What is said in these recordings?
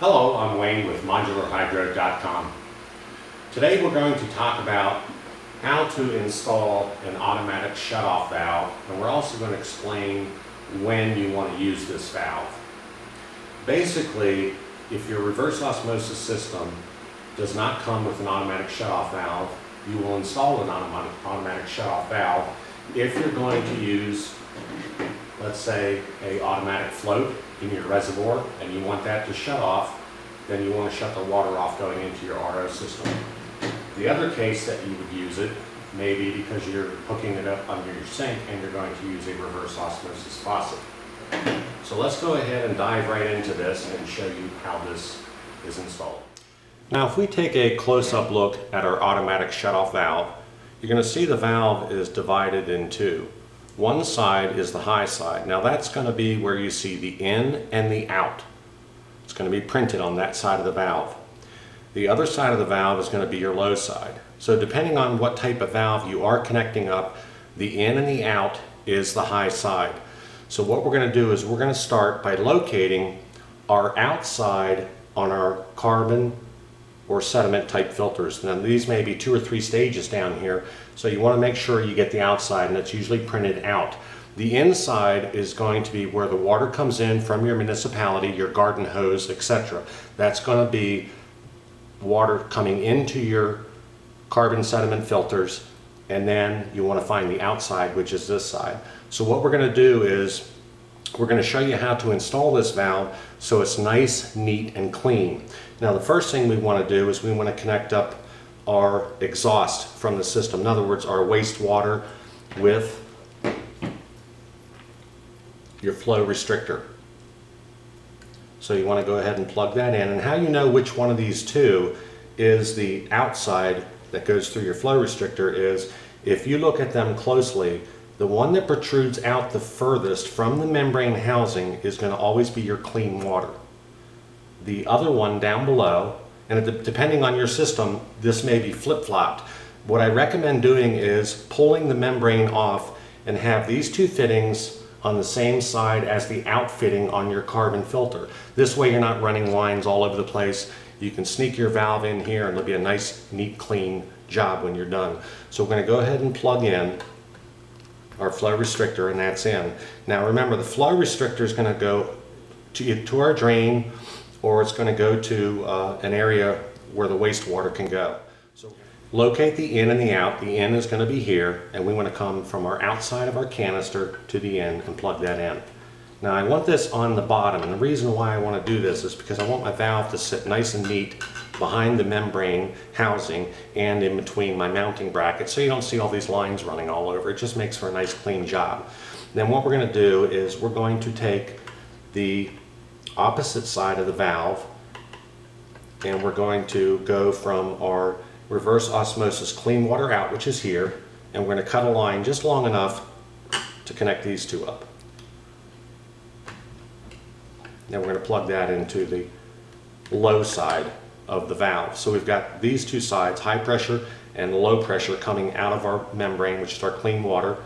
Hello, I'm Wayne with ModularHydro.com. Today we're going to talk about how to install an automatic shutoff valve, and we're also going to explain when you want to use this valve. Basically, if your reverse osmosis system does not come with an automatic shutoff valve, you will install an automatic shutoff valve if you're going to use, let's say, an automatic float in your reservoir and you want that to shut off, then you want to shut the water off going into your RO system. The other case that you would use it may be because you're hooking it up under your sink and you're going to use a reverse osmosis faucet. So let's go ahead and dive right into this and show you how this is installed. Now if we take a close-up look at our automatic shutoff valve, you're going to see the valve is divided in two. One side is the high side. Now that's going to be where you see the in and the out. It's going to be printed on that side of the valve. The other side of the valve is going to be your low side. So depending on what type of valve you are connecting up, the in and the out is the high side. So what we're going to do is we're going to start by locating our outside on our carbon or sediment type filters. Now these may be 2 or 3 stages down here, so you want to make sure you get the outside, and it's usually printed out. The inside is going to be where the water comes in from your municipality, your garden hose, etc. That's going to be water coming into your carbon sediment filters, and then you want to find the outside, which is this side. So what we're going to do is we're going to show you how to install this valve so it's nice, neat, and clean. Now the first thing we want to do is we want to connect up our exhaust from the system. In other words, our wastewater with your flow restrictor. So you want to go ahead and plug that in. And how you know which one of these two is the outside that goes through your flow restrictor is if you look at them closely, the one that protrudes out the furthest from the membrane housing is going to always be your clean water. The other one down below, and depending on your system, this may be flip-flopped. What I recommend doing is pulling the membrane off and have these two fittings on the same side as the outfitting on your carbon filter. This way you're not running lines all over the place. You can sneak your valve in here and it'll be a nice, neat, clean job when you're done. So we're going to go ahead and plug in our flow restrictor, and that's in. Now remember, the flow restrictor is going to go to our drain, or it's going to go to an area where the wastewater can go. So locate the in and the out. The in is going to be here, and we want to come from our outside of our canister to the in and plug that in. Now I want this on the bottom, and the reason why I want to do this is because I want my valve to sit nice and neat behind the membrane housing and in between my mounting brackets, so you don't see all these lines running all over. It just makes for a nice clean job. Then what we're going to do is we're going to take the opposite side of the valve and we're going to go from our reverse osmosis clean water out, which is here, and we're going to cut a line just long enough to connect these two up. Now we're going to plug that into the low side of the valve. So we've got these two sides, high pressure and low pressure, coming out of our membrane, which is our clean water.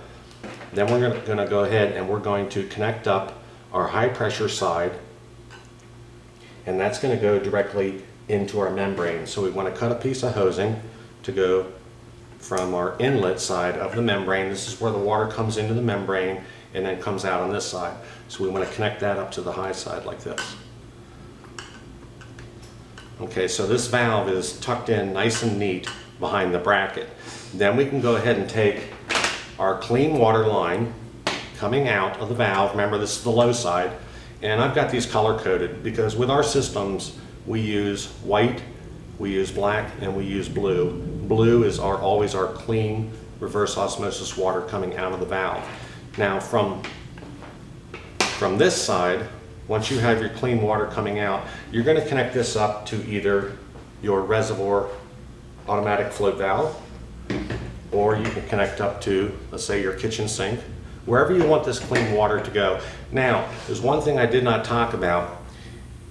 Then we're going to go ahead and we're going to connect up our high pressure side, and that's going to go directly into our membrane. So we want to cut a piece of hosing to go from our inlet side of the membrane. This is where the water comes into the membrane and then comes out on this side. So we want to connect that up to the high side like this. Okay, so this valve is tucked in nice and neat behind the bracket. Then we can go ahead and take our clean water line coming out of the valve. Remember, this is the low side, and I've got these color coded because with our systems we use white, we use black, and we use blue. Blue is always our clean reverse osmosis water coming out of the valve. Now from this side, once you have your clean water coming out, you're going to connect this up to either your reservoir automatic float valve, or you can connect up to, let's say, your kitchen sink, wherever you want this clean water to go. Now, there's one thing I did not talk about.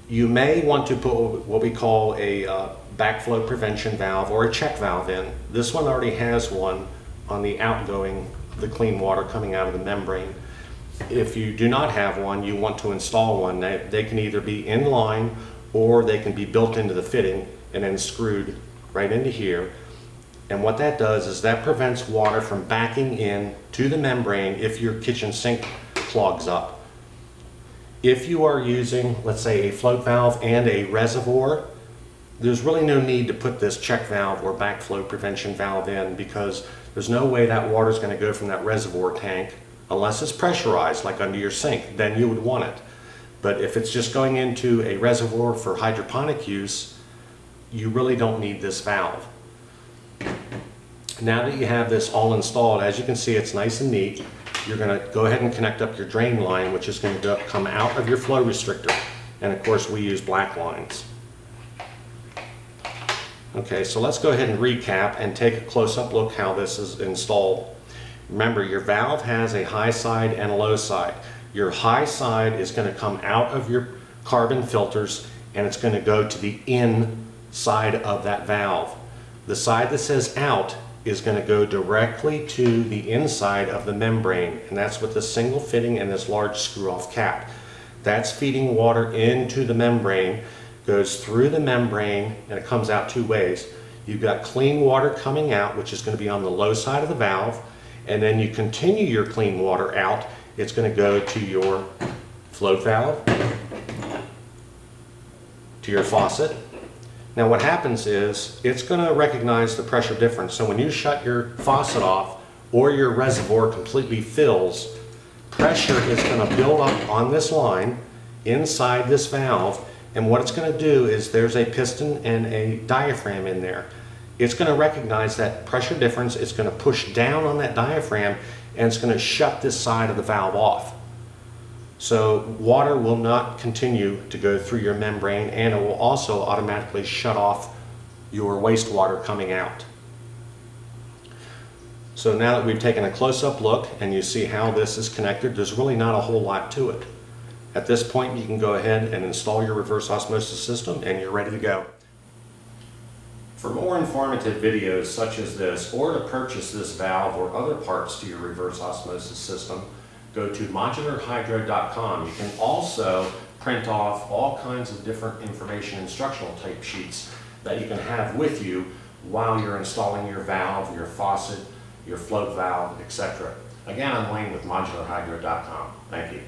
You may want to put what we call a backflow prevention valve or a check valve in. This one already has one on the outgoing, the clean water coming out of the membrane. If you do not have one, you want to install one. They can either be in line or they can be built into the fitting and then screwed right into here. And what that does is that prevents water from backing in to the membrane if your kitchen sink clogs up. If you are using, let's say, a float valve and a reservoir, there's really no need to put this check valve or backflow prevention valve in, because there's no way that water is going to go from that reservoir tank unless it's pressurized, like under your sink. Then you would want it. But if it's just going into a reservoir for hydroponic use, you really don't need this valve. Now that you have this all installed, as you can see, it's nice and neat. You're going to go ahead and connect up your drain line, which is going to come out of your flow restrictor. And of course, we use black lines. Okay, so let's go ahead and recap and take a close-up look how this is installed. Remember, your valve has a high side and a low side. Your high side is going to come out of your carbon filters, and it's going to go to the in side of that valve. The side that says out is going to go directly to the inside of the membrane, and that's with the single fitting and this large screw-off cap. That's feeding water into the membrane, goes through the membrane, and it comes out two ways. You've got clean water coming out, which is going to be on the low side of the valve, and then you continue your clean water out. It's going to go to your float valve, to your faucet. Now what happens is it's going to recognize the pressure difference. So when you shut your faucet off or your reservoir completely fills, pressure is going to build up on this line inside this valve, and what it's going to do is there's a piston and a diaphragm in there. It's going to recognize that pressure difference. It's going to push down on that diaphragm, and it's going to shut this side of the valve off. So water will not continue to go through your membrane, and it will also automatically shut off your wastewater coming out. So now that we've taken a close-up look and you see how this is connected, there's really not a whole lot to it. At this point, you can go ahead and install your reverse osmosis system, and you're ready to go. For more informative videos such as this, or to purchase this valve or other parts to your reverse osmosis system, go to modularhydro.com. You can also print off all kinds of different information instructional type sheets that you can have with you while you're installing your valve, your faucet, your float valve, etc. Again, I'm Wayne with modularhydro.com. Thank you.